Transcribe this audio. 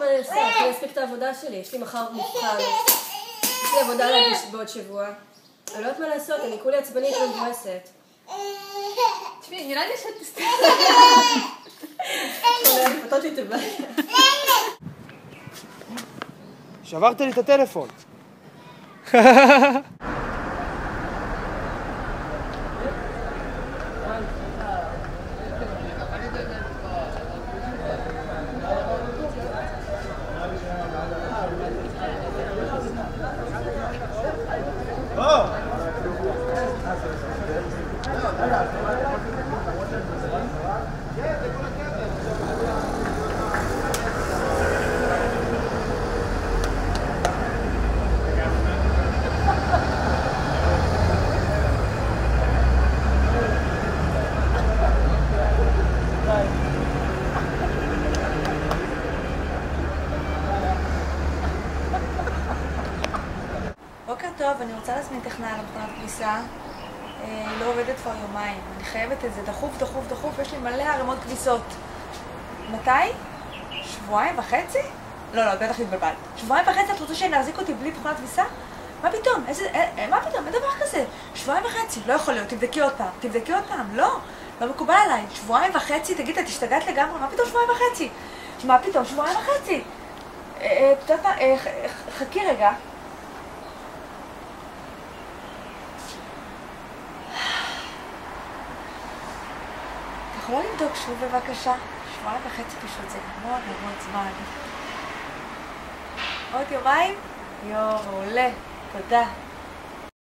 אני אעשה? אני אספיק את העבודה שלי, יש לי מחר מבחן. יש לי עבודה להגיש בעוד שבוע. אני לא יודעת מה לעשות, אני כולי עצבנית ומבואסת. תשמעי, נראה לי שאת תסתכל. פתרת לי את הבעיה. שברת לי את הטלפון. בוקר טוב, אני רוצה להזמין טכנאי למכונת כביסה. היא לא עובדת כבר יומיים. אני חייבת את זה דחוף, דחוף, דחוף. יש לי מלא ערימות כביסות. מתי? שבועיים וחצי? לא, בטח התבלבלת. שבועיים וחצי את רוצה שנחזיק אותי בלי מכונת כביסה? מה פתאום? מה פתאום? אין דבר כזה. שבועיים וחצי. לא יכול להיות. תבדקי עוד פעם. תבדקי עוד פעם. לא מקובל עליי. שבועיים וחצי? תגיד, את השתגעת לגמרי. מה פתאום שבועיים וחצי? מה פתאום? שבועיים וחצי. חכי רגע. את יכולה לבדוק שוב בבקשה? שבועיים וחצי פשוט, זה מאוד זמן. עוד יומיים? מעולה, תודה.